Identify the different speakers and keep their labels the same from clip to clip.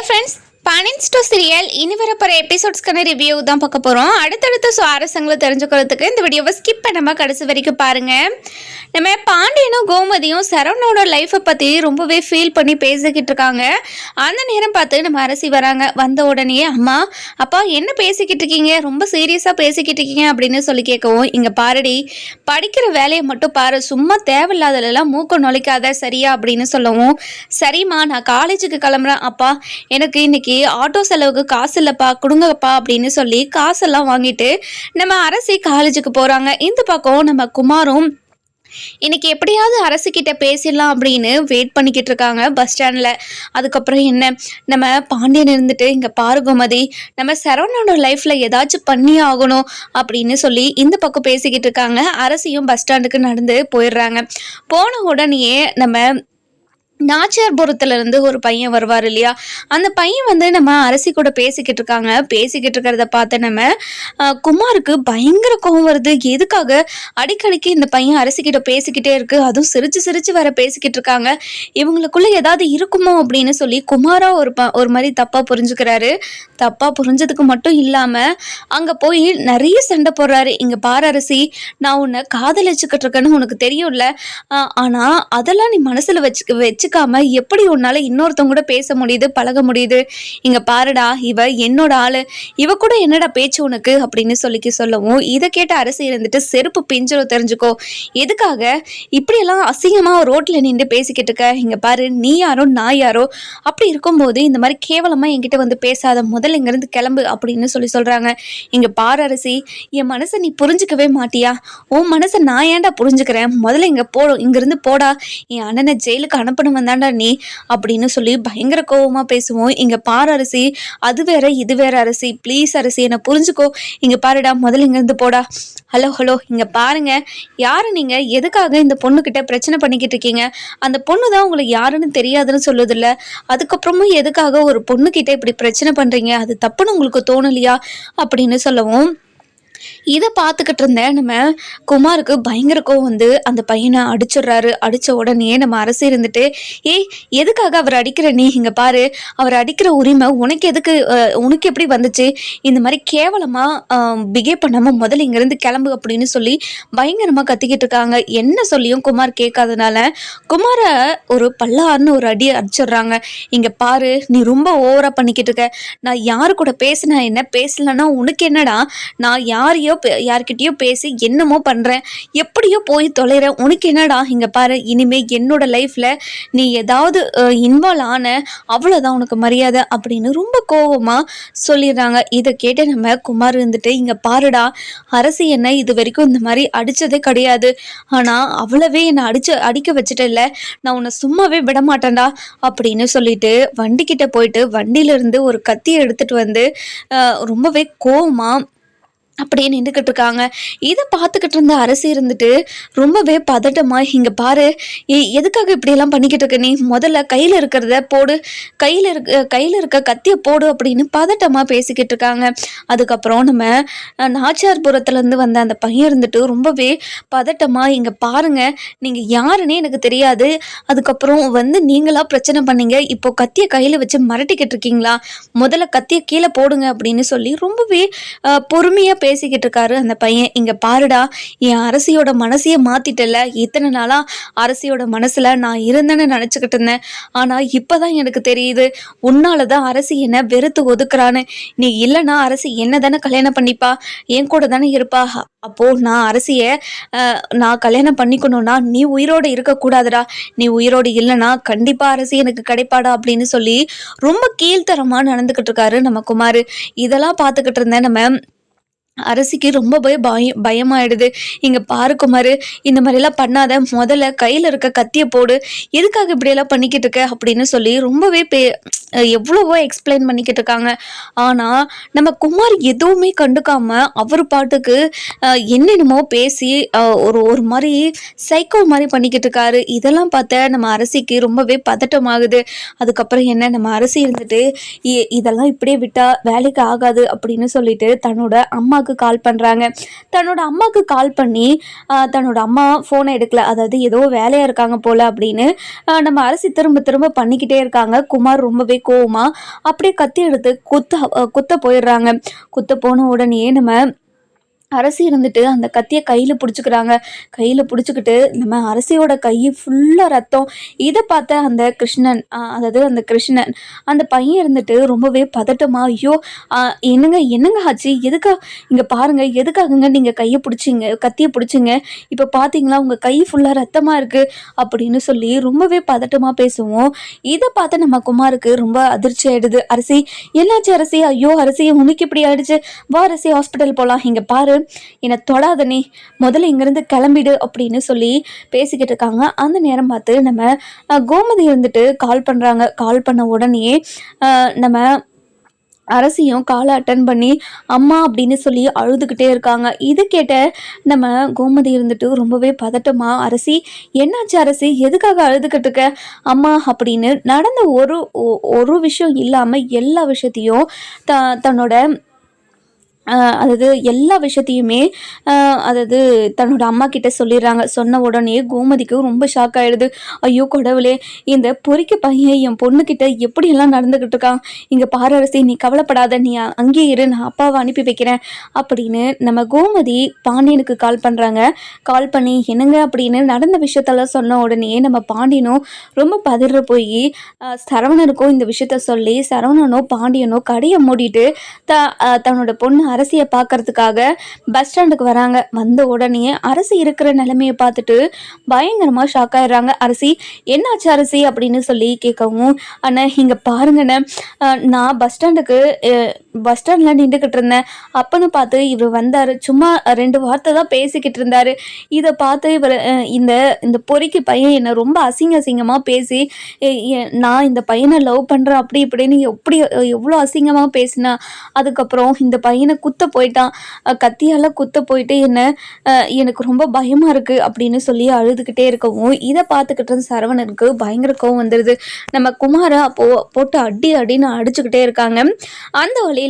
Speaker 1: Friends, பானின் store serial இனி வரப்போற எபிசோட்ஸ்க்கான review தான் பார்க்க போகிறோம். அடுத்தடுத்த சுவாரஸ்யங்களை தெரிஞ்சுக்கிறதுக்கு இந்த வீடியோவை ஸ்கிப் பண்ணாமல் கடைசி வரைக்கும் பாருங்கள். நம்ம பாண்டியனும் கோமதியும் சரவணோட லைஃப்பை பற்றி ரொம்பவே ஃபீல் பண்ணி பேசிக்கிட்டு இருக்காங்க. அந்த நேரம் பார்த்து நம்ம அரசி வராங்க. வந்த உடனே அம்மா அப்பா என்ன பேசிக்கிட்டு இருக்கீங்க, ரொம்ப சீரியஸாக பேசிக்கிட்டு இருக்கீங்க அப்படின்னு சொல்லி கேட்கவும், இங்கே பாருடி, படிக்கிற வேலையை மட்டும் பாரு, சும்மா தேவையில்லாதெல்லாம் மூக்க நுழைக்காத சரியா அப்படின்னு சொல்லவும், சரிம்மா நான் காலேஜுக்கு கிளம்புறேன் அப்பா, எனக்கு இன்னைக்கு ஆட்டோ செலவுக்கு காசு இல்லைப்பா, கொடுங்கப்பா அப்படின்னு சொல்லி காசெல்லாம் வாங்கிட்டு நம்ம அரசி காலேஜுக்கு போகிறாங்க. இந்த பக்கம் நம்ம குமாரும் இன்னைக்கு எப்படியாவது அரசுக்கிட்ட பேசிடலாம் அப்படின்னு வெயிட் பண்ணிக்கிட்டு இருக்காங்க பஸ் ஸ்டாண்டில். அதுக்கப்புறம் என்ன, நம்ம பாண்டியன் இருந்துட்டு இங்கே பாரு கோமதி, நம்ம சரவணனோட லைஃப்பில் ஏதாச்சும் பண்ணி ஆகணும் அப்படின்னு சொல்லி இந்த பக்கம் பேசிக்கிட்டு இருக்காங்க. அரசியும் பஸ் ஸ்டாண்டுக்கு நடந்து போயிடுறாங்க. போன உடனேயே நம்ம நாச்சியார்புரத்துலேருந்து ஒரு பையன் வருவார் இல்லையா, அந்த பையன் நம்ம அரசி கூட பேசிக்கிட்டு இருக்காங்க. பேசிக்கிட்டு இருக்கிறத பார்த்து நம்ம குமாருக்கு பயங்கர கோவம் வருது. எதுக்காக அடிக்கடிக்கு இந்த பையன் அரசிக்கிட்ட பேசிக்கிட்டே இருக்கு, அதுவும் சிரிச்சு சிரிச்சு வர பேசிக்கிட்டு இருக்காங்க, இவங்களுக்குள்ள ஏதாவது இருக்குமோ அப்படின்னு சொல்லி குமாரா ஒரு மாதிரி தப்பாக புரிஞ்சுக்கிறாரு. தப்பாக புரிஞ்சதுக்கு மட்டும் இல்லாமல் அங்கே போய் நிறைய சண்டை போடுறாரு. இங்கே பாரு அரசி, நான் உன்னை காதலிச்சுக்கிட்டு இருக்கேன்னு உனக்கு தெரியும்ல, ஆனால் அதெல்லாம் நீ மனசில் வச்சுக்காம எப்படி உன்னால இன்னொருத்தவங்க கூட பேச முடியுது, பழக முடியுது, இங்க பாருடா, இவ என்னோட ஆளு, இவ கூட என்னடா பேச்சு உனக்கு அப்படின்னு சொல்லவும், இதை கேட்ட அரசு இருந்துட்டு செருப்பு பிஞ்சிரும் தெரிஞ்சுக்கோ, எதுக்காக இப்படியெல்லாம் அசிங்கமா ரோட்ல நின்று பேசிக்கிட்டு இருக்க, இங்க பாரு நீ யாரோ நான் யாரோ, அப்படி இருக்கும்போது இந்த மாதிரி கேவலமா என்கிட்ட வந்து பேசாத, முதல்ல இங்க இருந்து கிளம்பு அப்படின்னு சொல்றாங்க. இங்க பாரு அரசி, என் மனசை நீ புரிஞ்சுக்கவே மாட்டியா, உன் மனசை நான் ஏன்டா புரிஞ்சுக்கிறேன், முதல்ல இங்கிருந்து போடா, என் அண்ணனை ஜெயிலுக்கு அனுப்பணும் வந்தாண்டா நீ அப்படின்னு சொல்லி பயங்கர கோவமா பேசுவோம். இங்க பாரு அரசி, அது வேற இது வேற அரசி, ப்ளீஸ் அரசி என்ன புரிஞ்சுக்கோ, இங்க பாருடா, முதல்ல இங்க இருந்து போடா. ஹலோ ஹலோ, இங்க பாருங்க, யாரு நீங்க, எதுக்காக இந்த பொண்ணுகிட்ட பிரச்சனை பண்ணிக்கிட்டு இருக்கீங்க, அந்த பொண்ணு தான் உங்களுக்கு யாருன்னு தெரியாதுன்னு சொல்லுது இல்ல, அதுக்கப்புறமும் எதுக்காக ஒரு பொண்ணுகிட்ட இப்படி பிரச்சனை பண்றீங்க, அது தப்புன்னு உங்களுக்கு தோணலையா அப்படின்னு சொல்லவும், இதை பார்த்துக்கிட்டு இருந்த நம்ம குமாருக்கு பயங்கர கோவம் வந்து அந்த பையனை அடிச்சிடுறாரு. அடித்த உடனே நம்ம அரசு இருந்துட்டு, ஏய் எதுக்காக அவர் அடிக்கிற நீ, இங்கே பாரு, அவர் அடிக்கிற உரிமை உனக்கு எதுக்கு, உனக்கு எப்படி வந்துச்சு, இந்த மாதிரி கேவலமாக பிஹேவ் பண்ணாமல் முதல்ல இங்கேருந்து கிளம்பு அப்படின்னு சொல்லி பயங்கரமாக கத்திக்கிட்டு இருக்காங்க. என்ன சொல்லியும் குமார் கேட்காதனால குமாரை ஒரு பல்லாருன்னு ஒரு அடி அடிச்சிடுறாங்க. இங்கே பாரு, நீ ரொம்ப ஓவராக பண்ணிக்கிட்டு இருக்க, நான் யாரு கூட பேசினா என்ன, பேசலன்னா உனக்கு என்னடா, நான் யார்கிட்டயோ பேசி என்னமோ பண்றேன், எப்படியோ போய் தொலைறேன், உனக்கு என்னடா, இங்க பாரு, இனிமே என்னோட லைஃப்ல நீ ஏதாவது இன்வால்வ் ஆன அவ்வளவுதான் உனக்கு மரியாதை அப்படின்னு ரொம்ப கோவமா சொல்லிடுறாங்க. இதை கேட்டு நம்ம குமார் இருந்துட்டு, இங்க பாருடா அரசி, என்ன இது வரைக்கும் இந்த மாதிரி அடிச்சதே கிடையாது, ஆனா அவ்வளவே என்னை அடிக்க வச்சுட்டல, நான் உன்னை சும்மாவே விட மாட்டேன்டா அப்படின்னு சொல்லிட்டு வண்டிக்கிட்ட போயிட்டு வண்டியில இருந்து ஒரு கத்தியை எடுத்துட்டு வந்து ரொம்பவே கோவமா அப்படியே நின்றுக்கிட்டு இருக்காங்க. இதை பார்த்துக்கிட்டு இருந்த அரசி இருந்துட்டு ரொம்பவே பதட்டமா, இங்க பாரு, எதுக்காக இப்படியெல்லாம் பண்ணிக்கிட்டு இருக்க நீ, முதல்ல கையில் இருக்கிறத போடு, கையில் இருக்க கத்தியை போடு அப்படின்னு பதட்டமா பேசிக்கிட்டு இருக்காங்க. அதுக்கப்புறம் நம்ம நாச்சியார்புரத்துலேருந்து வந்த அந்த பையன் இருந்துட்டு ரொம்பவே பதட்டமா, இங்க பாருங்க, நீங்க யாருன்னே எனக்கு தெரியாது, அதுக்கப்புறம் நீங்களா பிரச்சனை பண்ணீங்க, இப்போ கத்தியை கையில் வச்சு மிரட்டிக்கிட்டு இருக்கீங்களா, முதல்ல கத்தியை கீழே போடுங்க அப்படின்னு சொல்லி ரொம்பவே பொறுமையா பேசிக்கிட்டு இருக்காரு அந்த பையன். இங்க பாருடா, என் அரசியோட மனசையே மாத்திட்டல, இத்தனை நாளா அரசியோட மனசுல நான் இருந்தேன்னு நினைச்சுக்கிட்டு இருந்தேன், ஆனா இப்பதான் எனக்கு தெரியுது, உன்னாலதான் அரசி என்ன வெறுத்து ஒதுக்குறான்னு, நீ இல்லைன்னா அரசி என்ன தானே கல்யாணம் பண்ணிப்பா, என் கூட தானே இருப்பா, அப்போ நான் அரசிய நான் கல்யாணம் பண்ணிக்கணும்னா நீ உயிரோடு இருக்கக்கூடாதுடா, நீ உயிரோடு இல்லைன்னா கண்டிப்பா அரசி எனக்கு கிடைப்பாடா அப்படின்னு சொல்லி ரொம்ப கீழ்த்தரமா நடந்துகிட்டு இருக்காரு நம்ம குமார். இதெல்லாம் பார்த்துக்கிட்டு இருந்தேன் நம்ம அரசிக்கு ரொம்பவே பயமாயிடுது. இங்க பாரு குமாரு, இந்த மாதிரிலாம் பண்ணாத, முதல்ல கையில இருக்க கத்தியை போடு, எதுக்காக இப்படியெல்லாம் பண்ணிக்கிட்டு இருக்க அப்படின்னு சொல்லி ரொம்பவே எவ்வளவோ எக்ஸ்பிளைன் பண்ணிக்கிட்டு இருக்காங்க. ஆனா நம்ம குமார் எதுவுமே கண்டுக்காம அவர் பாட்டுக்கு என்னென்னமோ பேசி ஒரு மாதிரி சைக்கோ மாதிரி பண்ணிக்கிட்டு இருக்காரு. இதெல்லாம் பார்த்த நம்ம அரசிக்கு ரொம்பவே பதட்டமாகுது. அதுக்கப்புறம் என்ன, நம்ம அரசி இருந்துட்டு இதெல்லாம் இப்படியே விட்டா வேலைக்கு ஆகாது அப்படின்னு சொல்லிட்டு தன்னோட அம்மா அம்மாவுக்கு கால் பண்ணுறாங்க. தன்னோட அம்மாவுக்கு கால் பண்ணி தன்னோட அம்மா ஃபோனை எடுக்கல, அதாவது ஏதோ வேலையாக இருக்காங்க போல் அப்படின்னு நம்ம அரசி திரும்ப திரும்ப பண்ணிக்கிட்டே இருக்காங்க. குமார் ரொம்பவே கோவமா அப்படியே கத்தி எடுத்து குத்த போயிடுறாங்க. குத்த போன உடனே நம்ம அரசி இருந்துட்டு அந்த கத்திய கையில புடிச்சுக்கிறாங்க. கையில புடிச்சுக்கிட்டு நம்ம அரசியோட கை ஃபுல்லா ரத்தம். இத பார்த்த அந்த கிருஷ்ணன் அதாவது அந்த கிருஷ்ணன் அந்த பையன் இருந்துட்டு ரொம்பவே பதட்டமா, ஐயோ! அ என்னங்க என்னங்க ஆச்சு? இங்க பாருங்க எதுக்காகங்க நீங்க கைய புடிச்சீங்க? கத்திய புடிச்சீங்க? இப்ப பார்த்தீங்களா உங்க கை ஃபுல்லா ரத்தமா இருக்கு அப்படின்னு சொல்லி ரொம்பவே பதட்டமா பேசவும், இத பார்த்து நம்ம குமாருக்கு ரொம்ப அதிர்ச்சி ஆயிடுது. அரசி என்னாச்சு அரசி? ஐயோ! அரசி உனக்கு இப்படி ஆயிடுச்சு. வா அரசி ஹாஸ்பிட்டல் போலாம். இங்க பாரு என்னை தொடாத நீ முதல்ல இங்கிருந்து கிளம்பிடு அப்படின்னு சொல்லி பேசிக்கிட்டு இருக்காங்க. அந்த நேரம் பார்த்து நம்ம கோமதி இருந்துட்டு கால் பண்றாங்க. கால் பண்ண உடனே நம்ம அரசியும் காலை அட்டன் பண்ணி அம்மா அப்படின்னு சொல்லி அழுதுகிட்டே இருக்காங்க. இது கேட்ட நம்ம கோமதி இருந்துட்டு ரொம்பவே பதட்டமா, அரசி என்னாச்சு அரசி எதுக்காக அழுதுகிட்டு இருக்க அம்மா அப்படின்னு நடந்த ஒரு விஷயம் இல்லாம எல்லா விஷயத்தையும் தன்னோட அதாவது எல்லா விஷயத்தையுமே அதாவது தன்னோட அம்மா கிட்ட சொல்லிடுறாங்க. சொன்ன உடனே கோமதிக்கு ரொம்ப ஷாக் ஆயிடுது. ஐயோ கடவுளே! இந்த பொறிக்க பையன் என் பொண்ணுக்கிட்ட எப்படியெல்லாம் நடந்துக்கிட்டு இருக்கான். இங்கே பாரு அரசி நீ கவலைப்படாத, நீ அங்கேயே இரு, நான் அப்பாவை அனுப்பி வைக்கிறேன் அப்படின்னு நம்ம கோமதி பாண்டியனுக்கு கால் பண்ணுறாங்க. கால் பண்ணி என்னங்க அப்படின்னு நடந்த விஷயத்தெல்லாம் சொன்ன உடனே நம்ம பாண்டியனும் ரொம்ப பதற போய் சரவணனுக்கும் இந்த விஷயத்த சொல்லி சரவணனோ பாண்டியனோ கடையை மூடிட்டு தன்னோட பொண்ணு அரசியை பார்க்கறதுக்காக பஸ் ஸ்டாண்டுக்கு வராங்க. வந்த உடனே அரசி இருக்கிற நிலைமையை பார்த்துட்டு பயங்கரமாக ஷாக் ஆயிடுறாங்க. அரசி என்னாச்சு அரசி அப்படின்னு சொல்லி கேட்கவும், அண்ணா இங்கே பாருங்கண்ணே, நான் பஸ் ஸ்டாண்டில் நின்றுக்கிட்டு இருந்தேன். அப்பன்னு பார்த்து இவர் வந்தார். சும்மா 2 வார்த்தை தான் பேசிக்கிட்டு இருந்தார். இதை பார்த்து இவர் இந்த பொறிக்கு பையன் என்னை ரொம்ப அசிங்கமாக பேசி நான் இந்த பையனை லவ் பண்ணுறேன் அப்படி இப்படின்னு எவ்வளோ அசிங்கமாக பேசினா. அதுக்கப்புறம் இந்த பையனை குத்த போயிட்டான், கத்தியால் குத்த போயிட்டு எனக்கு ரொம்ப பயமாக இருக்குது அப்படின்னு சொல்லி அழுதுகிட்டே இருக்கவும் இதை பார்த்துக்கிட்டு சரவணனுக்கு பயங்கர கோவம் வந்துடுது. நம்ம குமாரை போட்டு அடின்னு அடிச்சுக்கிட்டே இருக்காங்க. அந்த வழியில்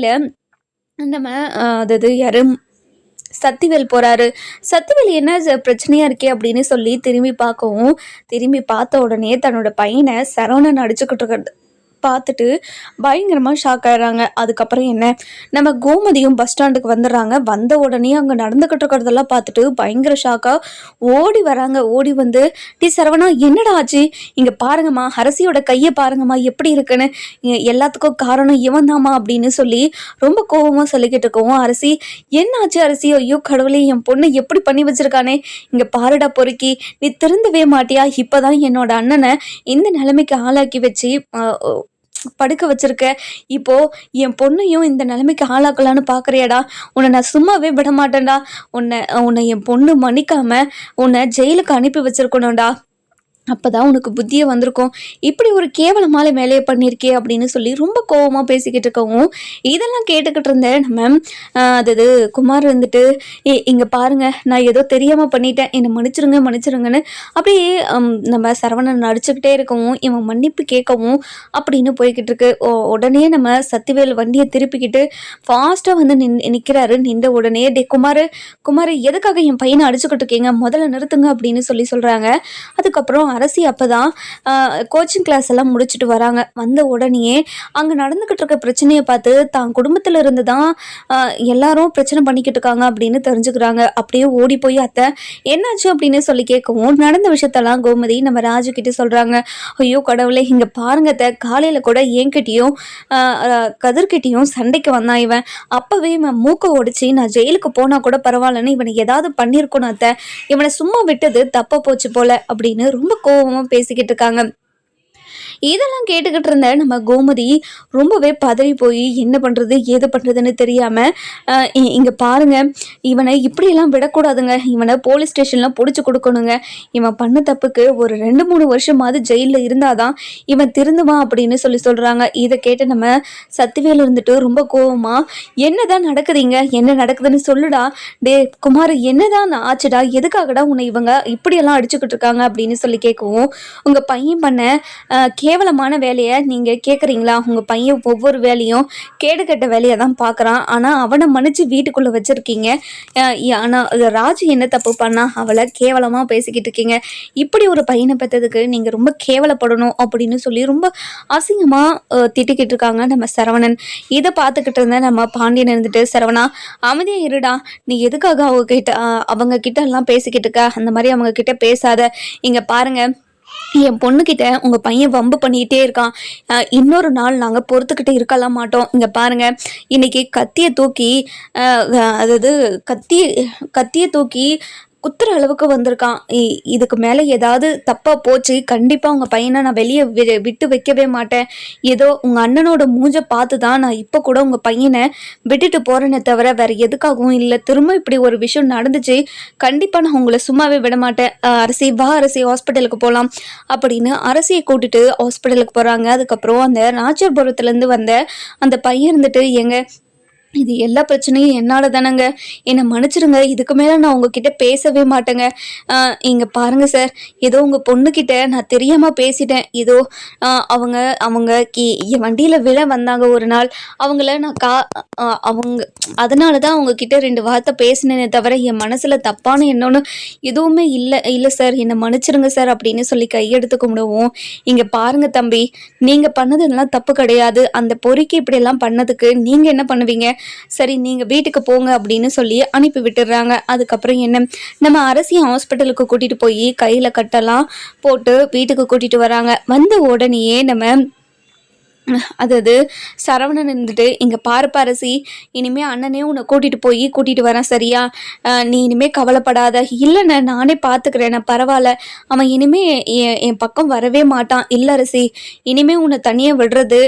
Speaker 1: நம்ம அதாவது யாரும் சத்திவேல் போறாரு. சத்திவேல் என்ன பிரச்சனையா இருக்கே அப்படின்னு சொல்லி திரும்பி பார்த்த உடனே தன்னோட பையனை சரவணன் அடிச்சுக்கிட்டு இருக்கிறது பார்த்துட்டு பயங்கரமாக ஷாக் ஆயிடுறாங்க. அதுக்கப்புறம் என்ன நம்ம கோமதியும் பஸ் ஸ்டாண்டுக்கு வந்துடுறாங்க. வந்த உடனே அங்கே நடந்துக்கிட்டு இருக்கிறதெல்லாம் பார்த்துட்டு பயங்கர ஷாக்காக ஓடி வராங்க. ஓடி வந்து டி சரவணா என்னடா ஆச்சு, இங்கே பாருங்கம்மா அரசியோட கையை பாருங்கம்மா எப்படி இருக்குன்னு, எல்லாத்துக்கும் காரணம் இவன் தாம்மா அப்படின்னு சொல்லி ரொம்ப கோபமாக சொல்லிக்கிட்டு இருக்கவும், அரசி என்னாச்சு அரசி, ஐயோ கடவுளே என் பொண்ணு எப்படி பண்ணி வச்சிருக்கானே, இங்கே பாருடா பொறுக்கி நீ திருந்தவே மாட்டியா, இப்போதான் என்னோட அண்ணனை இந்த நிலைமைக்கு ஆளாக்கி வச்சு படுக்க வச்சிருக்க, இப்போ என் பொண்ணையும் இந்த நிலைமைக்கு ஆளாக்கலான்னு பார்க்குறியாடா, உன்னை நான் சும்மாவே விட மாட்டேன்டா, உன்னை என் பொண்ணு மன்னிக்காம உன்னை ஜெயிலுக்கு அனுப்பி வச்சிருக்கணும்டா, அப்போதான் உனக்கு புத்தியே வந்திருக்கும், இப்படி ஒரு கேவலமான வேலையை பண்ணியிருக்கே அப்படின்னு சொல்லி ரொம்ப கோபமாக பேசிக்கிட்டு இருக்கவும் இதெல்லாம் கேட்டுக்கிட்டு இருந்தேன். நம்ம அதாவது குமார் இருந்துட்டு இங்கே பாருங்க நான் ஏதோ தெரியாமல் பண்ணிட்டேன், என்னை மன்னிச்சிருங்கன்னு அப்படியே நம்ம சரவணன் நடிச்சுக்கிட்டே இருக்கவும் இவன் மன்னிப்பு கேட்கவும் அப்படின்னு போய்கிட்டு இருக்கு. உடனே நம்ம சத்திவேல் வண்டியை திருப்பிக்கிட்டு ஃபாஸ்ட்டாக வந்து நிற்கிறாரு. நின்ற உடனே டே குமார் எதுக்காக என் பையனை அடிச்சுக்கிட்டு இருக்கீங்க, முதல்ல நிறுத்துங்க அப்படின்னு சொல்கிறாங்க. அதுக்கப்புறம் அரசி அப்போதான் கோச்சிங் கிளாஸ் எல்லாம் முடிச்சுட்டு வராங்க. வந்த உடனே அங்கே நடந்துக்கிட்டு இருக்க பிரச்சனையை பார்த்து தான் குடும்பத்தில் இருந்து தான் எல்லாரும் பிரச்சனை பண்ணிக்கிட்டு இருக்காங்க அப்படின்னு தெரிஞ்சுக்கிறாங்க. அப்படியே ஓடி போய் அத்தை என்னாச்சு அப்படின்னு சொல்லி கேட்கவும் நடந்த விஷயத்தெல்லாம் கோமதி நம்ம ராஜுக்கிட்ட சொல்கிறாங்க. ஐயோ கடவுளே, இங்கே பாருங்க அத்தை, காலையில் கூட என்கிட்டையும் கதிர்கிட்டையும் சண்டைக்கு வந்தான் இவன், அப்போவே இவன் மூக்கை ஒடிச்சு நான் ஜெயிலுக்கு போனால் கூட பரவாயில்லன்னு இவனை ஏதாவது பண்ணியிருக்கணும் அத்தை, இவனை சும்மா விட்டது தப்பா போச்சு போல அப்படின்னு ரொம்ப கோபமா பேசிக்கிட்டு இருக்காங்க. இதெல்லாம் கேட்டுக்கிட்டு இருந்த நம்ம கோமதி ரொம்பவே பதறி போய் என்ன பண்ணுறது ஏது பண்ணுறதுன்னு தெரியாமல் இங்கே பாருங்க, இவனை இப்படியெல்லாம் விடக்கூடாதுங்க, இவனை போலீஸ் ஸ்டேஷனில் பிடிச்சி கொடுக்கணுங்க, இவன் பண்ண தப்புக்கு ஒரு 2-3 வருஷமாவது ஜெயிலில் இருந்தாதான் இவன் திருந்துவான் அப்படின்னு சொல்கிறாங்க. இதை கேட்டு நம்ம சத்திவேல் இருந்துட்டு ரொம்ப கோவமா என்னதான் நடக்குதுங்க, என்ன நடக்குதுன்னு சொல்லுடா, டே குமார் என்னதான் ஆச்சுடா, எதுக்காகடா உன்னை இவங்க இப்படியெல்லாம் அடிச்சுக்கிட்டு இருக்காங்க அப்படின்னு சொல்லி கேட்கவும் உங்கள் பையன் பண்ண கேவலமான வேலையை நீங்கள் கேட்குறீங்களா? உங்கள் பையன் ஒவ்வொரு வேலையும் கேடுகெட்ட வேலையை தான் பார்க்குறான். ஆனால் அவனை மன்னிச்சு வீட்டுக்குள்ளே வச்சுருக்கீங்க. ஆனால் ராஜு என்ன தப்பு பண்ணா? அவளை கேவலமாக பேசிக்கிட்டு இருக்கீங்க. இப்படி ஒரு பையனை பெற்றதுக்கு நீங்கள் ரொம்ப கேவலப்படணும் அப்படின்னு சொல்லி ரொம்ப அசிங்கமாக திட்டிக்கிட்டு இருக்காங்க நம்ம சரவணன். இதை பார்த்துக்கிட்டு இருந்த நம்ம பாண்டியன் இருந்துட்டு, சரவணா அமைதியாக இருடா, நீ எதுக்காக அவங்க கிட்ட எல்லாம் பேசிக்கிட்டு இருக்க? அந்த மாதிரி அவங்க கிட்ட பேசாத. இங்கே பாருங்க, என் பொண்ணுக்கிட்ட உங்கள் பையன் வம்பு பண்ணிக்கிட்டே இருக்கான். இன்னொரு நாள் நாங்கள் பொறுத்துக்கிட்டு இருக்கலாம் மாட்டோம். இங்கே பாருங்கள், இன்னைக்கு கத்தியை தூக்கி அதாவது கத்தியை தூக்கி குத்துற அளவுக்கு வந்திருக்கான். இதுக்கு மேலே ஏதாவது தப்பாக போச்சு, கண்டிப்பாக உங்கள் பையனை நான் வெளியே விட்டு வைக்கவே மாட்டேன். ஏதோ உங்கள் அண்ணனோட மூஞ்ச பார்த்து தான் நான் இப்போ கூட உங்கள் பையனை விட்டுட்டு போகிறேனே தவிர வேறு எதுக்காகவும் இல்லை. திரும்ப இப்படி ஒரு விஷயம் நடந்துச்சு, கண்டிப்பாக நான் உங்களை சும்மாவே விட மாட்டேன். அரசி வா, அரசி ஹாஸ்பிட்டலுக்கு போகலாம் அப்படின்னு அரசியை கூட்டிட்டு ஹாஸ்பிட்டலுக்கு போகிறாங்க. அதுக்கப்புறம் அந்த நாச்சியார்புரத்துலேருந்து வந்த அந்த பையன் இருந்துட்டு, இது எல்லா பிரச்சனையும் என்னால் தானேங்க, என்னை மன்னிச்சிடுங்க, இதுக்கு மேலே நான் உங்ககிட்ட பேசவே மாட்டேங்க. இங்கே பாருங்கள் சார், ஏதோ உங்கள் பொண்ணுக்கிட்ட நான் தெரியாமல் பேசிட்டேன். ஏதோ அவங்க அவங்க என் வண்டியில் விழ வந்தாங்க ஒரு நாள், அவங்கள நான் அவங்க அதனால தான் அவங்கக்கிட்ட 2 வார்த்தை பேசினேனே தவிர என் மனசில் தப்பான என்னொன்று எதுவுமே இல்லை சார், என்னை மன்னிச்சிடுங்க சார் அப்படின்னு சொல்லி கையெடுத்து கும்பிடுவோம். இங்கே பாருங்கள் தம்பி, நீங்கள் பண்ணதெல்லாம் தப்பு கிடையாது. அந்த பொறிக்கு இப்படியெல்லாம் பண்ணதுக்கு நீங்கள் என்ன பண்ணுவீங்க? சரி, நீங்க வீட்டுக்கு போங்க அப்படின்னு சொல்லி அனுப்பி விட்டுறாங்க. அதுக்கப்புறம் என்ன, நம்ம அரசியை ஹாஸ்பிட்டலுக்கு கூட்டிட்டு போய் கையில கட்டெல்லாம் போட்டு வீட்டுக்கு கூட்டிட்டு வராங்க. வந்த உடனேயே நம்ம அதாவது சரவணன் இருந்துட்டு, இங்கே பாருப்பா அரசி, இனிமே அண்ணனே உன்னை கூட்டிகிட்டு வரேன் சரியா? நீ இனிமே கவலைப்படாத. இல்லைண்ணே, நானே பார்த்துக்கிறேன், நான் பரவாயில்ல, அவன் இனிமே என் பக்கம் வரவே மாட்டான். இல்லை அரசி, இனிமே உன்னை தனியாக விடுறது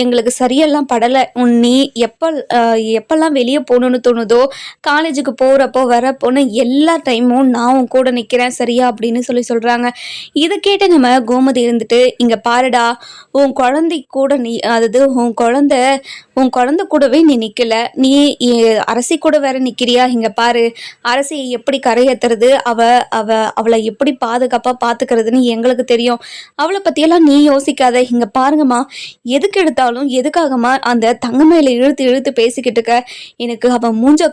Speaker 1: எங்களுக்கு சரியெல்லாம் படலை. நீ எப்பெல்லாம் வெளியே போகணுன்னு தோணுதோ, காலேஜுக்கு போகிறப்போ வரப்போன்னு எல்லா டைமும் நான் உன் கூட நிற்கிறேன் சரியா அப்படின்னு சொல்கிறாங்க. இதை கேட்டு நம்ம கோமதி இருந்துட்டு, இங்கே பாருடா, உன் குழந்தை கூட அதாவது உன் குழந்தை கூடவே நீ நிக்கல, நீ அரசி கூட வேற நிக்கிறியா? இங்க பாரு, அரசியை எப்படி கரையேத்துறது, அவளை எப்படி பாதுகாப்பா பாத்துக்கிறதுன்னு எங்களுக்கு தெரியும். அவளை பத்தியெல்லாம் நீ யோசிக்காத. இங்க பாருங்கம்மா, எதுக்கு எடுத்தாலும் எதுக்காகமா அந்த தங்கமேல இழுத்து பேசிக்கிட்டு இருக்க? எனக்கு அவ மூஞ்ச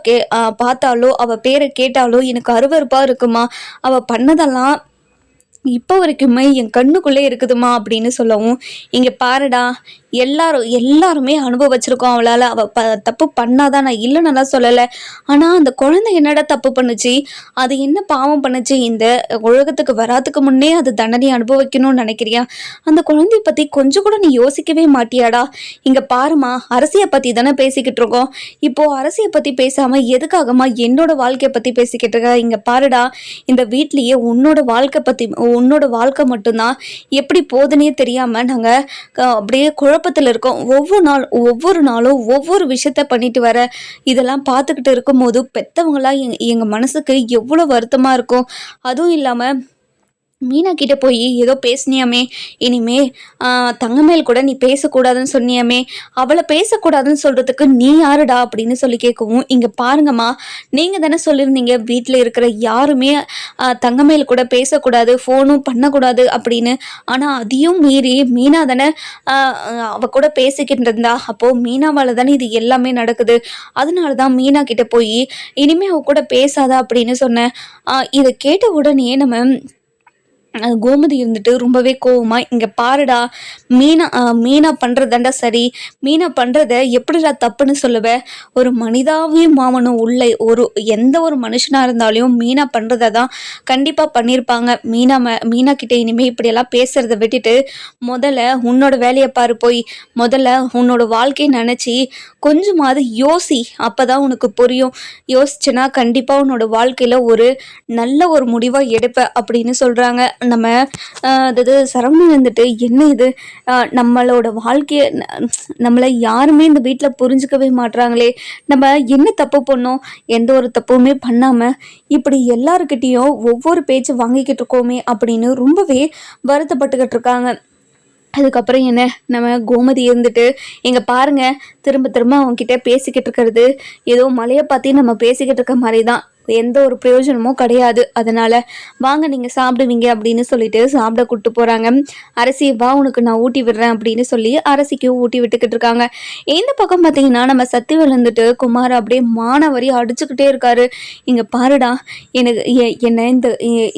Speaker 1: பார்த்தாலோ அவ பேரை கேட்டாலோ எனக்கு அருவருப்பா இருக்குமா. அவ பண்ணதெல்லாம் இப்போ வரைக்குமே என் கண்ணுக்குள்ளே இருக்குதுமா அப்படின்னு சொல்லவும், இங்கே பாருடா, எல்லாருமே அனுபவிச்சிருக்கோம். அவளால் தப்பு பண்ணாதான், நான் இல்லை நல்லா சொல்லலை. ஆனால் அந்த குழந்தை என்னடா தப்பு பண்ணுச்சு, அது என்ன பாவம் பண்ணுச்சு? இந்த உலகத்துக்கு வராதுக்கு முன்னே அது தண்டனை அனுபவிக்கணும்னு நினைக்கிறியா? அந்த குழந்தைய பற்றி கொஞ்சம் கூட நீ யோசிக்கவே மாட்டியாடா? இங்கே பாருமா, அரசியை பற்றி தானே பேசிக்கிட்டு இருக்கோம். இப்போது அரசியை பற்றி பேசாமல் எதுக்காகமா என்னோட வாழ்க்கையை பற்றி பேசிக்கிட்டு இருக்க? இங்கே பாருடா, இந்த வீட்லேயே உன்னோட வாழ்க்கை மட்டும்தான் எப்படி போதுன்னே தெரியாமல் நாங்கள் அப்படியே குழப்பத்தில் இருக்கோம். ஒவ்வொரு நாளும் ஒவ்வொரு விஷயத்த பண்ணிட்டு வர இதெல்லாம் பார்த்துக்கிட்டு இருக்கும்போது பெற்றவங்களா எங்கள் மனசுக்கு எவ்வளோ வருத்தமாக இருக்கும். அதுவும் இல்லாமல் மீனா கிட்ட போய் ஏதோ பேசினியாமே, இனிமே தங்கமேல் கூட நீ பேசக்கூடாதுன்னு சொன்னியாமே, அவளை பேசக்கூடாதுன்னு சொல்றதுக்கு நீ யாருடா அப்படின்னு சொல்லி கேட்கவும், இங்க பாருங்கம்மா, நீங்க தானே சொல்லியிருந்தீங்க வீட்டில் இருக்கிற யாருமே தங்கமேல் கூட பேசக்கூடாது, ஃபோனும் பண்ணக்கூடாது அப்படின்னு. ஆனா அதையும் மீறி மீனா தானே அவ கூட பேசிக்கிட்டு இருந்தா. அப்போ மீனாவால தானே இது எல்லாமே நடக்குது. அதனாலதான் மீனா கிட்ட போய் இனிமே அவ கூட பேசாதா அப்படின்னு சொன்னேன். இதை கேட்ட உடனே நம்ம கோமதி இருந்துட்டு ரொம்பவே கோவமா, இங்கே பாருடா, மீனா பண்ணுறதாண்டா சரி, மீனா பண்ணுறத எப்படிடா தப்புன்னு சொல்லுவேன்? ஒரு மனிதாவையும் மாமனும் உள்ள எந்த ஒரு மனுஷனாக இருந்தாலும் மீனா பண்ணுறத தான் கண்டிப்பாக பண்ணியிருப்பாங்க. மீனா கிட்டே இனிமேல் இப்படியெல்லாம் பேசுகிறத விட்டுட்டு முதல்ல உன்னோட வேலையை பாரு, போய் முதல்ல உன்னோட வாழ்க்கையை நினச்சி கொஞ்சமாவது யோசி, அப்போ தான் உனக்கு புரியும். யோசிச்சுன்னா கண்டிப்பாக உன்னோட வாழ்க்கையில் ஒரு நல்ல ஒரு முடிவாக எடுப்ப அப்படின்னு சொல்கிறாங்க. நம்ம அதாவது சரவணன் வந்துட்டு, என்ன இது, நம்மளோட வாழ்க்கையை நம்மளை யாருமே இந்த வீட்டில் புரிஞ்சுக்கவே மாட்றாங்களே, நம்ம என்ன தப்பு பண்ணோம்? எந்த ஒரு தப்புமே பண்ணாமல் இப்படி எல்லாருக்கிட்டேயும் ஒவ்வொரு பேச்சு வாங்கிக்கிட்டு இருக்கோமே அப்படின்னு ரொம்பவே வருத்தப்பட்டுக்கிட்டு இருக்காங்க. அதுக்கப்புறம் என்ன, நம்ம கோமதி இருந்துட்டு, இங்கே பாருங்க, திரும்ப அவங்ககிட்ட பேசிக்கிட்டு இருக்கிறது ஏதோ மலையை பற்றி நம்ம பேசிக்கிட்டு இருக்க மாதிரி தான். எந்த ஒரு பிரயோஜனமும் கிடையாது. அதனால வாங்க நீங்க சாப்பிடுவீங்க அப்படின்னு சொல்லிட்டு சாப்பிட கூட்டு போறாங்க. அரசி வா உனக்கு நான் ஊட்டி விடுறேன் அப்படின்னு சொல்லி அரசிக்கு ஊட்டி விட்டுக்கிட்டு இருக்காங்க. இந்த பக்கம் பார்த்தீங்கன்னா நம்ம சக்திவேல் இருந்துட்டு குமார் அப்படியே மானவரி அடிச்சுக்கிட்டே இருக்காரு. இங்க பாருடா, எனக்கு என்னை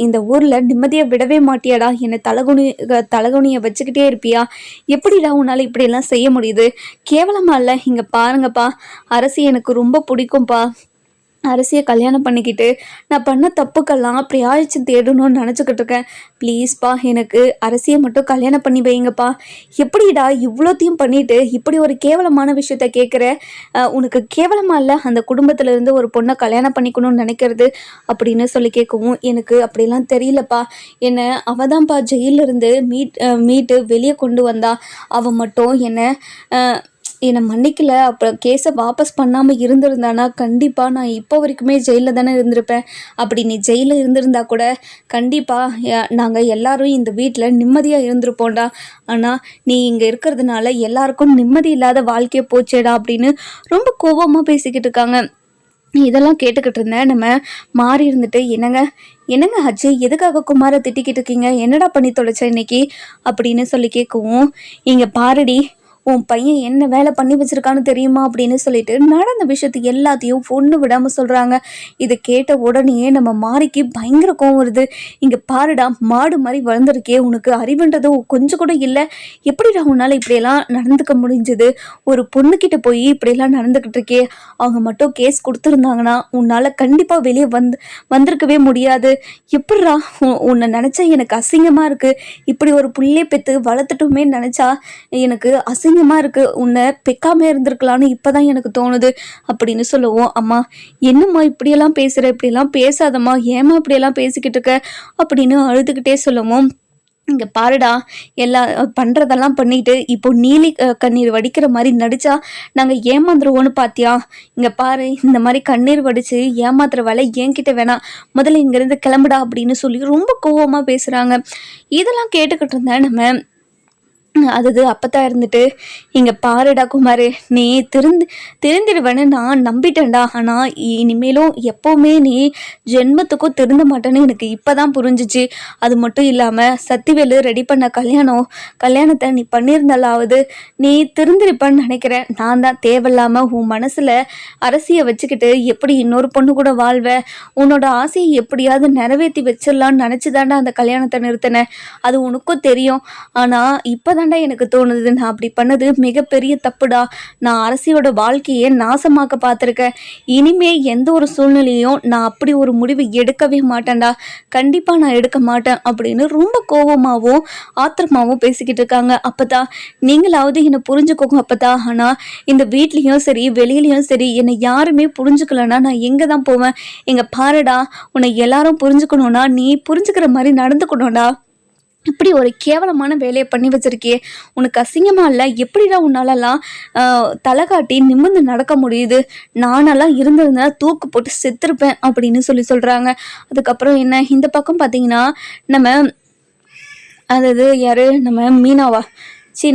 Speaker 1: இந்த ஊர்ல நிம்மதியை விடவே மாட்டியாடா, என்னை தலகுனியை வச்சுக்கிட்டே இருப்பியா, எப்படிடா உன்னால இப்படியெல்லாம் செய்ய முடியுது, கேவலமா இல்லை, இங்க பாருங்கப்பா, அரசி எனக்கு ரொம்ப பிடிக்கும்ப்பா, அரசியை கல்யாணம் பண்ணிக்கிட்டு நான் பண்ண தப்புக்கெல்லாம் பிரியாய்ச்சி தேடணும்னு நினச்சிக்கிட்டு இருக்கேன், ப்ளீஸ்ப்பா எனக்கு அரசியை மட்டும் கல்யாணம் பண்ணி வைங்கப்பா, எப்படிடா இவ்வளோத்தையும் பண்ணிட்டு இப்படி ஒரு கேவலமான விஷயத்த கேட்குற, உனக்கு கேவலமா இல்லை அந்த குடும்பத்துல இருந்து ஒரு பொண்ணை கல்யாணம் பண்ணிக்கணும்னு நினைக்கிறது அப்படின்னு சொல்லி கேட்கவும், எனக்கு அப்படிலாம் தெரியலப்பா, என்னை அவதான்ப்பா ஜெயிலிருந்து மீட்டு வெளியே கொண்டு வந்தா, அவன் மட்டும் என்னை மன்னிக்கல, அப்போ கேஸை வாபஸ் பண்ணாமல் இருந்திருந்தானா கண்டிப்பாக நான் இப்போ வரைக்குமே ஜெயிலில் தானே இருந்திருப்பேன், அப்படி நீ ஜெயிலில் இருந்திருந்தா கூட கண்டிப்பாக நாங்கள் எல்லாரும் இந்த வீட்டில் நிம்மதியாக இருந்திருப்போம்டா, ஆனால் நீ இங்கே இருக்கிறதுனால எல்லாருக்கும் நிம்மதி இல்லாத வாழ்க்கையை போச்சேடா அப்படின்னு ரொம்ப கோபமாக பேசிக்கிட்டு இருக்காங்க. இதெல்லாம் கேட்டுக்கிட்டு இருந்தேன் நம்ம மாறி இருந்துட்டு, என்னங்க ஆச்சு, எதுக்காக குமாரை திட்டிக்கிட்டு இருக்கீங்க, என்னடா பண்ணி தொலைச்ச இன்னைக்கு அப்படின்னு சொல்லி கேட்கவும், இங்கே பாருடி, உன் பையன் என்ன வேலை பண்ணி வச்சிருக்கான்னு தெரியுமா அப்படின்னு சொல்லிட்டு நடந்த விஷயத்து எல்லாத்தையும் பொண்ணு விடாமல் சொல்கிறாங்க. இதை கேட்ட உடனே நம்ம மாறிக்கு பயங்கர கோவம் வருது. இங்கே பாருடா, மாடு மாதிரி வளர்ந்துருக்கே, உனக்கு அறிவுன்றது கொஞ்சம் கூட இல்லை, எப்படிடா உன்னால் இப்படியெல்லாம் நடந்துக்க முடிஞ்சது, ஒரு பொண்ணுக்கிட்ட போய் இப்படியெல்லாம் நடந்துக்கிட்டு இருக்கே, அவங்க மட்டும் கேஸ் கொடுத்துருந்தாங்கன்னா உன்னால் கண்டிப்பாக வெளியே வந்திருக்கவே முடியாது, எப்படிடா உன்னை நினச்சா எனக்கு அசிங்கமாக இருக்குது, இப்படி ஒரு புள்ளையை பெற்று வளர்த்துட்டுமே நினச்சா எனக்கு அசிங்கமாக இருக்குது, உன்னை பெக்காமே இருந்திருக்கலான்னு இப்போ தான் எனக்கு தோணுது அப்படின்னு சொல்லுவோம். அம்மா என்னம்மா இப்படியெல்லாம் பேசுகிற, இப்படியெல்லாம் பேசாதம்மா, ஏமா இப்படியெல்லாம் பேசிக்கிட்டு இருக்க அப்படின்னு அழுதுகிட்டே சொல்லுவோம். இங்கே பாருடா, பண்ணுறதெல்லாம் பண்ணிட்டு இப்போ நீலி கண்ணீர் வடிக்கிற மாதிரி நடிச்சா நாங்கள் ஏமாந்துருவோன்னு பார்த்தியா, இங்கே பாரு, இந்த மாதிரி கண்ணீர் வடித்து ஏமாத்துற வேலை என்கிட்ட வேணாம், முதல்ல இங்கேருந்து கிளம்புடா அப்படின்னு சொல்லி ரொம்ப கோவமாக பேசுகிறாங்க. இதெல்லாம் கேட்டுக்கிட்டு இருந்தேன் நம்ம அப்பத்தான் இருந்துட்டு, இங்கே பாருடா குமார், நீ திருந்திடுவேன்னு நான் நம்பிட்டேன்டா, ஆனால் இனிமேலும் எப்போவுமே நீ ஜென்மத்துக்கும் திருந்த மாட்டேன்னு எனக்கு இப்போ தான் புரிஞ்சிச்சு, அது மட்டும் இல்லாமல் சக்திவேலு ரெடி பண்ண கல்யாணத்தை நீ பண்ணியிருந்தாலாவது நீ திருந்திருப்பேன்னு நினைக்கிறேன், நான் தான் தேவையில்லாமல் உன் மனசில் அரசியை வச்சுக்கிட்டு எப்படி இன்னொரு பொண்ணு கூட வாழ்வேன், உன்னோட ஆசையை எப்படியாவது நிறைவேற்றி வச்சிடலான்னு நினச்சி தாண்டா அந்த கல்யாணத்தை நிறுத்தினேன், அது உனக்கும் தெரியும், ஆனால் இப்போ தாண்டா எனக்கு தோணுது நான் அப்படி பண்ணது மிகப்பெரிய தப்புடா, நான் அரசியோட வாழ்க்கையை நாசமாக்க பார்த்துருக்கேன், இனிமே எந்த ஒரு சூழ்நிலையும் நான் அப்படி ஒரு முடிவு எடுக்கவே மாட்டேன்டா, கண்டிப்பாக நான் எடுக்க மாட்டேன் அப்படின்னு ரொம்ப கோபமாகவும் ஆத்திரமாகவும் பேசிக்கிட்டு இருக்காங்க. அப்பதான் நீங்களாவது என்னை புரிஞ்சுக்கோங்க அப்பதான், ஆனால் இந்த வீட்லேயும் சரி வெளியிலையும் சரி என்னை யாருமே புரிஞ்சுக்கலன்னா நான் எங்கே தான் போவேன், எங்கள் பாருடா, உன்னை எல்லாரும் புரிஞ்சுக்கணும்னா நீ புரிஞ்சுக்கிற மாதிரி நடந்துக்கணும்டா, இப்படி ஒரு கேவலமான வேலையை பண்ணி வச்சிருக்கியே, உனக்கு அசிங்கமா இல்லை, எப்படிடா உன்னாலலாம் தலை காட்டி நிமிர்ந்து நடக்க முடியுது, நானெல்லாம் இருந்திருந்தா தூக்கு போட்டு செத்துருப்பேன் அப்படின்னு சொல்கிறாங்க. அதுக்கப்புறம் என்ன, இந்த பக்கம் பார்த்தீங்கன்னா நம்ம யாரு, நம்ம மீனாவா,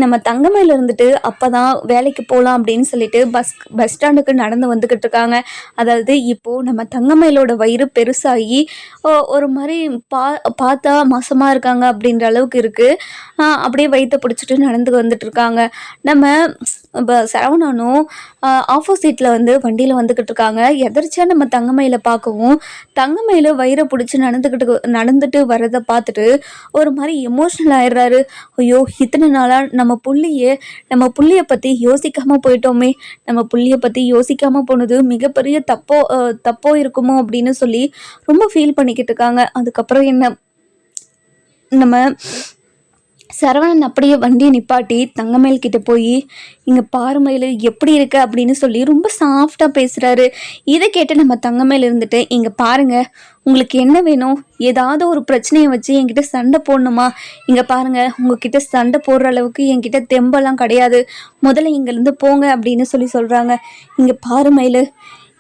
Speaker 1: நம்ம தங்கமயில இருந்துட்டு அப்போ தான் வேலைக்கு போகலாம் அப்படின்னு சொல்லிட்டு பஸ் ஸ்டாண்டுக்கு நடந்து வந்துக்கிட்டு இருக்காங்க. அதாவது இப்போது நம்ம தங்கமயிலோட வயிறு பெருசாகி ஒரு மாதிரி பார்த்தா மாசமாக இருக்காங்க அப்படின்ற அளவுக்கு இருக்குது. அப்படியே வயிற்ற பிடிச்சிட்டு நடந்து வந்துட்டு இருக்காங்க. நம்ம இப்போ சரவணனும் ஆப்போசிட்டில் வண்டியில் வந்துக்கிட்டு இருக்காங்க. எதிர்ச்சியாக நம்ம தங்கமயில பார்க்கவும், தங்கமயில வயிறை பிடிச்சி நடந்துட்டு வர்றதை பார்த்துட்டு ஒரு மாதிரி எமோஷ்னல் ஆயிடுறாரு. ஐயோ, இத்தனை நாளாக நம்ம புள்ளியை பற்றி யோசிக்காமல் போயிட்டோமே, நம்ம புள்ளியை பற்றி யோசிக்காமல் போனது மிகப்பெரிய தப்போ இருக்குமோ அப்படின்னு சொல்லி ரொம்ப ஃபீல் பண்ணிக்கிட்டு இருக்காங்க. அதுக்கப்புறம் என்ன, நம்ம சரவணன் அப்படியே வண்டியை நிப்பாட்டி தங்கமயில் கிட்ட போய், இங்கே பாருமயில் எப்படி இருக்கு அப்படின்னு சொல்லி ரொம்ப சாஃப்டாக பேசுகிறாரு. இதை கேட்டு நம்ம தங்கமயில் இருந்துட்டு, இங்கே பாருங்க, உங்களுக்கு என்ன வேணும், ஏதாவது ஒரு பிரச்சனையை வச்சு என்கிட்ட சண்டை போடணுமா, இங்கே பாருங்க, உங்ககிட்ட சண்டை போடுற அளவுக்கு என்கிட்ட தெம்பெல்லாம் கிடையாது, முதல்ல இங்கேருந்து போங்க அப்படின்னு சொல்கிறாங்க. இங்கே பாருமயில்,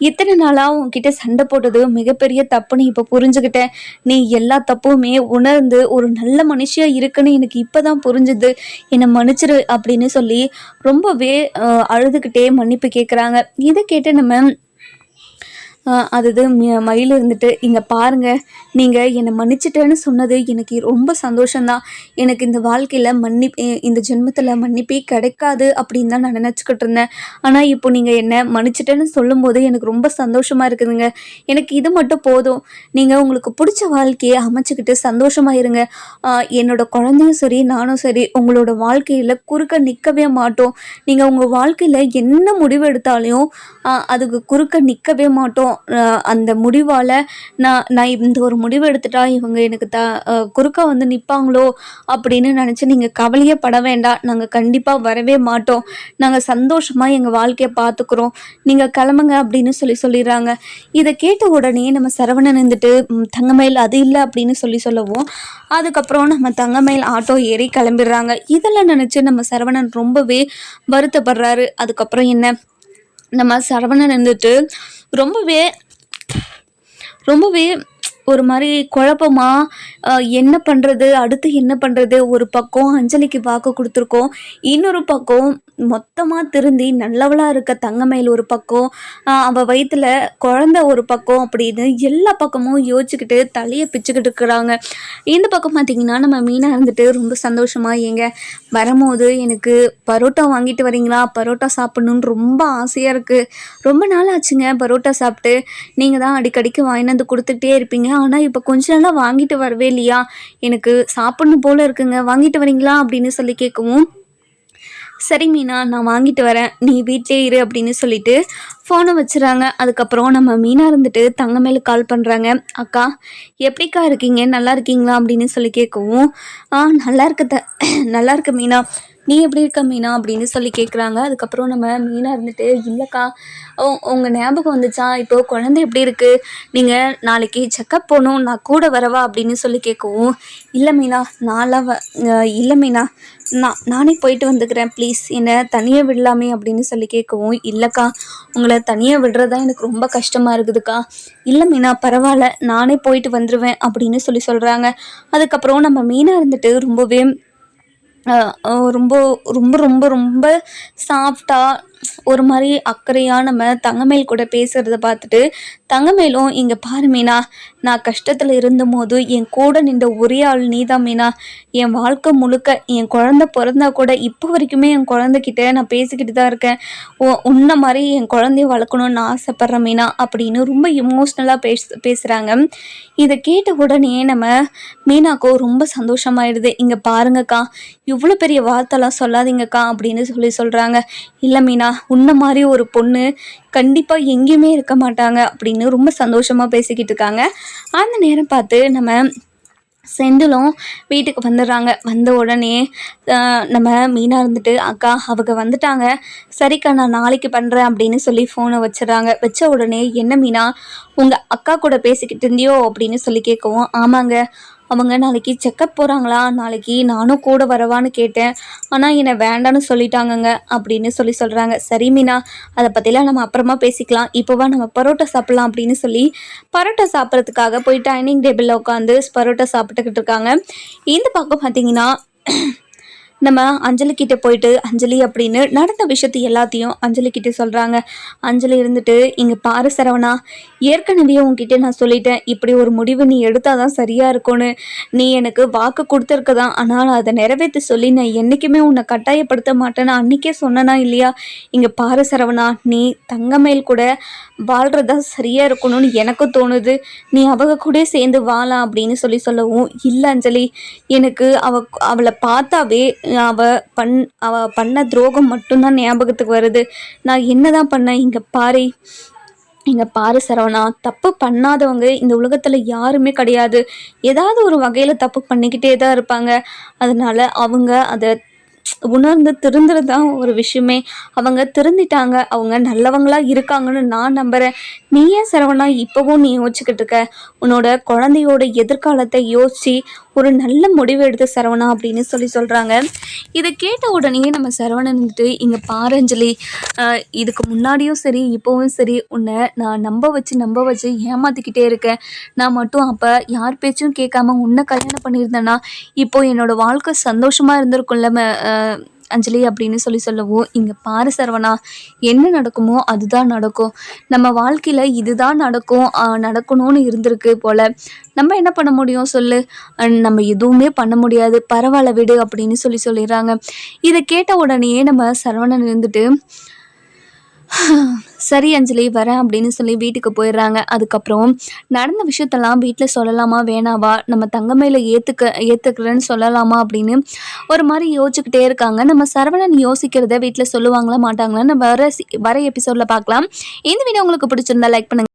Speaker 1: இத்தனை நாளாக உன்கிட்ட சண்டை போட்டது மிகப்பெரிய தப்புன்னு இப்போ புரிஞ்சுக்கிட்டேன், நீ எல்லா தப்புமே உணர்ந்து ஒரு நல்ல மனுஷியாக இருக்குன்னு எனக்கு இப்போ தான் புரிஞ்சுது, என்னை மன்னிச்சிரு அப்படின்னு சொல்லி ரொம்பவே அழுதுகிட்டே மன்னிப்பு கேட்குறாங்க. இதை கேட்டு நம்ம அது மயில் இருந்துட்டு, இங்கே பாருங்கள், நீங்கள் என்னை மன்னிச்சிட்டேன்னு சொன்னது எனக்கு ரொம்ப சந்தோஷம்தான். எனக்கு இந்த வாழ்க்கையில் இந்த ஜென்மத்தில் மன்னிப்பே கிடைக்காது அப்படின்னு தான் நான் நினச்சிக்கிட்டு இருந்தேன். ஆனால் இப்போ நீங்கள் என்னை மன்னிச்சிட்டேன்னு சொல்லும்போது எனக்கு ரொம்ப சந்தோஷமாக இருக்குதுங்க. எனக்கு இது மட்டும் போதும். நீங்கள் உங்களுக்கு பிடிச்ச வாழ்க்கையை அமைச்சிக்கிட்டு சந்தோஷமாக இருங்க. என்னோட குழந்தையும் சரி, நானும் சரி, உங்களோட வாழ்க்கையில் குறுக்க நிற்கவே மாட்டோம். நீங்கள் உங்கள் வாழ்க்கையில் என்ன முடிவு எடுத்தாலையும் அதுக்கு குறுக்க நிற்கவே மாட்டோம். அந்த முடிவால் நான் இந்த ஒரு முடிவு எடுத்துட்டா இவங்க எனக்கு குறுக்க வந்து நிற்பாங்களோ அப்படின்னு நினச்சி நீங்கள் கவலையே பட வேண்டாம். நாங்கள் கண்டிப்பாக வரவே மாட்டோம். நாங்கள் சந்தோஷமாக எங்கள் வாழ்க்கையை பார்த்துக்குறோம். நீங்கள் கிளம்புங்க அப்படின்னு சொல்லிடுறாங்க. இதை கேட்ட உடனே நம்ம சரவணன் இருந்துட்டு தங்கமயில் அது இல்லை அப்படின்னு சொல்லவும், அதுக்கப்புறம் நம்ம தங்கமயில் ஆட்டோ ஏறி கிளம்பிடுறாங்க. இதெல்லாம் நினச்சி நம்ம சரவணன் ரொம்பவே வருத்தப்படுறாரு. அதுக்கப்புறம் என்ன, நம்ம சரவணன் இருந்துட்டு ரொம்பவே ரொம்பவே ஒரு மாதிரி குழப்பமா என்ன பண்ணுறது, அடுத்து என்ன பண்ணுறது, ஒரு பக்கம் அஞ்சலிக்கு வாக்கு கொடுத்துருக்கோம், இன்னொரு பக்கம் மொத்தமாக திருந்தி நல்லவளாக இருக்க தங்கமயில் ஒரு பக்கம், அவள் வயிற்றுல குழந்த ஒரு பக்கம் அப்படின்னு எல்லா பக்கமும் யோசிச்சுக்கிட்டு தலையை பிச்சுக்கிட்டு இருக்கிறாங்க. இந்த பக்கம் பார்த்திங்கன்னா நம்ம மீனா இருந்துட்டு ரொம்ப சந்தோஷமாக, ஏங்க வரும்போது எனக்கு பரோட்டா வாங்கிட்டு வரீங்களா, பரோட்டா சாப்பிட்ணுன்னு ரொம்ப ஆசையாக இருக்குது, ரொம்ப நாள் ஆச்சுங்க பரோட்டா சாப்பிட்டு, நீங்கள் தான் அடிக்கடிக்கு வாங்கிட்டு வந்து கொடுத்துக்கிட்டே இருப்பீங்க, ஆனால் இப்போ கொஞ்ச நாளாக வாங்கிட்டு வரவே இல்லையா, எனக்கு சாப்பிட்ணும் போல் இருக்குங்க, வாங்கிட்டு வரீங்களா அப்படின்னு சொல்லி கேட்கவும், சரி மீனா நான் வாங்கிட்டு வரேன், நீ வீட்டிலே இரு அப்படின்னு சொல்லிட்டு ஃபோனை வச்சுறாங்க. அதுக்கப்புறம் நம்ம மீனா இருந்துட்டு தங்கமயிலுக்கு கால் பண்ணுறாங்க. அக்கா எப்படிக்கா இருக்கீங்க, நல்லா இருக்கீங்களா அப்படின்னு சொல்லி கேட்கவும், நல்லா நல்லா இருக்கு மீனா, நீ எப்படி இருக்க மீனா அப்படின்னு சொல்லி கேட்குறாங்க. அதுக்கப்புறம் நம்ம மீனா இருந்துட்டு, இல்லைக்கா உங்கள் ஞாபகம் வந்துச்சா, இப்போது குழந்தை எப்படி இருக்குது, நீங்கள் நாளைக்கு செக்கப் போகணும், நான் கூட வரவா அப்படின்னு சொல்லி கேட்கவும், இல்லை மீனா இல்லை மீனா நானே போயிட்டு வந்துக்கிறேன், ப்ளீஸ் என்னை தனியாக விடலாமே அப்படின்னு சொல்லி கேட்கவும், இல்லைக்கா உங்களை தனியாக விடுறதா எனக்கு ரொம்ப கஷ்டமாக இருக்குதுக்கா, இல்லை மீனா பரவாயில்ல நானே போயிட்டு வந்துடுவேன் அப்படின்னு சொல்கிறாங்க. அதுக்கப்புறம் நம்ம மீனா இருந்துட்டு ரொம்பவே ரொம்ப ரொம்ப ரொம்ப ரொம்ப சாஃப்டாக ஒரு மாதிரி அக்கறையாக நம்ம தங்கமயில் கூட பேசுகிறத பார்த்துட்டு, தங்கமயிலும் இங்கே பாரு மீனா, நான் கஷ்டத்தில் இருந்தபோது என் கூட நின்ற ஒரே ஆள் நீ தான் மீனா, என் வாழ்க்கை முழுக்க என் குழந்த பிறந்தா கூட இப்போ வரைக்குமே என் குழந்தைகிட்ட நான் பேசிக்கிட்டு தான் இருக்கேன், உன்ன மாதிரி என் குழந்தைய வளர்க்கணும்னு நான் ஆசைப்பட்றேன் மீனா அப்படின்னு ரொம்ப இமோஷ்னலாக பேசுகிறாங்க. இதை கேட்ட உடனே நம்ம மீனாக்கோ ரொம்ப சந்தோஷமாயிடுது. இங்கே பாருங்கக்கா, இவ்வளோ பெரிய வார்த்தைலாம் சொல்லாதீங்கக்கா அப்படின்னு சொல்கிறாங்க. இல்லை மீனா, உன்ன மாதிரி ஒரு பொண்ணு கண்டிப்பாக எங்கேயுமே இருக்க மாட்டாங்க அப்படின்னு ரொம்ப சந்தோஷமாக பேசிக்கிட்டு இருக்காங்க. அந்த நேரம் பார்த்து நம்ம செந்திலும் வீட்டுக்கு வந்துடுறாங்க. வந்த உடனே நம்ம மீனா இருந்துட்டு, அக்கா அவங்க வந்துட்டாங்க, சரிக்கா நான் நாளைக்கு பண்ணுறேன் அப்படின்னு சொல்லி ஃபோனை வச்சிடறாங்க. வச்ச உடனே, என்ன மீனா உங்கள் அக்கா கூட பேசிக்கிட்டு இருந்தியோ அப்படின்னு சொல்லி கேட்கவும், ஆமாங்க அவங்க நாளைக்கு செக்கப் போகிறாங்களா, நாளைக்கு நானும் கூட வரவான்னு கேட்டேன், ஆனால் என்னை வேண்டான்னு சொல்லிட்டாங்கங்க அப்படின்னு சொல்கிறாங்க. சரி மீனா, அதை பற்றிலாம் நம்ம அப்புறமா பேசிக்கலாம், இப்போவா நம்ம பரோட்டா சாப்பிட்லாம் அப்படின்னு சொல்லி பரோட்டா சாப்பிட்றதுக்காக போய் டைனிங் டேபிளில் உட்காந்து பரோட்டா சாப்பிட்டுக்கிட்டு இருக்காங்க. இந்த பக்கம் பார்த்தீங்கன்னா நம்ம அஞ்சலிக்கிட்ட போயிட்டு, அஞ்சலி அப்படின்னு நடந்த விஷயத்தை எல்லாத்தையும் அஞ்சலிக்கிட்ட சொல்கிறாங்க. அஞ்சலி இருந்துட்டு, இங்கே பாரு சரவணா, ஏற்கனவே உங்ககிட்ட நான் சொல்லிட்டேன், இப்படி ஒரு முடிவு நீ எடுத்தால் தான் சரியாக இருக்கும்னு, நீ எனக்கு வாக்கு கொடுத்துருக்க தான், ஆனால் அதை நிறைவேற்றி சொல்லி நான் என்றைக்குமே உன்னை கட்டாயப்படுத்த மாட்டேன்னு அன்றைக்கே சொன்னனா இல்லையா, இங்கே பாரு சரவணா, நீ தங்கமேல் கூட வாழ்கிறதா சரியாக இருக்கணும்னு எனக்கும் தோணுது, நீ அவங்க கூட சேர்ந்து வாழலாம் அப்படின்னு சொல்லவும், இல்லை அஞ்சலி, எனக்கு அவளை பார்த்தாவே அவ பண்ண துரோகம் மட்டும்தான் ஞாபகத்துக்கு வருது, நான் என்னதான் பண்ணேன், இங்கே பாரு சரவணா, தப்பு பண்ணாதவங்க இந்த உலகத்தில் யாருமே கிடையாது, ஏதாவது ஒரு வகையில் தப்பு பண்ணிக்கிட்டே தான் இருப்பாங்க, அதனால் அவங்க அதை உணர்ந்து திருந்துறது தான் ஒரு விஷயமே, அவங்க திருந்திட்டாங்க, அவங்க நல்லவங்களாக இருக்காங்கன்னு நான் நம்புகிறேன். நீ ஏன் சரவணா இப்போவும் நீ யோசிச்சுக்கிட்டு இருக்க, உன்னோட குழந்தையோட எதிர்காலத்தை யோசித்து ஒரு நல்ல முடிவு எடுத்து சரவணா அப்படின்னு சொல்கிறாங்க. இதை கேட்ட உடனே நம்ம சரவணன் வந்துட்டு, இங்கே பாரஞ்சலி, இதுக்கு முன்னாடியும் சரி இப்போவும் சரி உன்னை நான் நம்ப வச்சு ஏமாற்றிக்கிட்டே இருக்கேன், நான் மட்டும் அப்போ யார் பேச்சும் கேட்காம உன்னை கல்யாணம் பண்ணியிருந்தேன்னா இப்போ என்னோடய வாழ்க்கை சந்தோஷமாக இருந்திருக்கும்ல அஞ்சலி அப்படின்னு சொல்லவும், இங்கே பாரு சரவணா, என்ன நடக்குமோ அதுதான் நடக்கும். நம்ம வாழ்க்கையில் இதுதான் நடக்கும் நடக்கணும்னு இருந்திருக்கு போல். நம்ம என்ன பண்ண முடியும் சொல்லு? நம்ம எதுவுமே பண்ண முடியாது, பரவாயில்ல விடு அப்படின்னு சொல்லிடுறாங்க. இதை கேட்ட உடனேயே நம்ம சரவணன் இருந்துட்டு, சரி அஞ்சலி வரேன் அப்படின்னு சொல்லி வீட்டுக்கு போயிடுறாங்க. அதுக்கப்புறம் நடந்த விஷயத்தெல்லாம் வீட்டில் சொல்லலாமா வேணாவா, நம்ம தங்கமையில் ஏற்றுக்கிறேன்னு சொல்லலாமா அப்படின்னு ஒரு மாதிரி யோசிச்சுக்கிட்டே இருக்காங்க. நம்ம சரவணன் யோசிக்கிறத வீட்டில் சொல்லுவாங்களா மாட்டாங்களா, நம்ம வர எபிசோடில் பார்க்கலாம். இந்த வீடியோ உங்களுக்கு பிடிச்சிருந்தா லைக் பண்ணுங்கள்.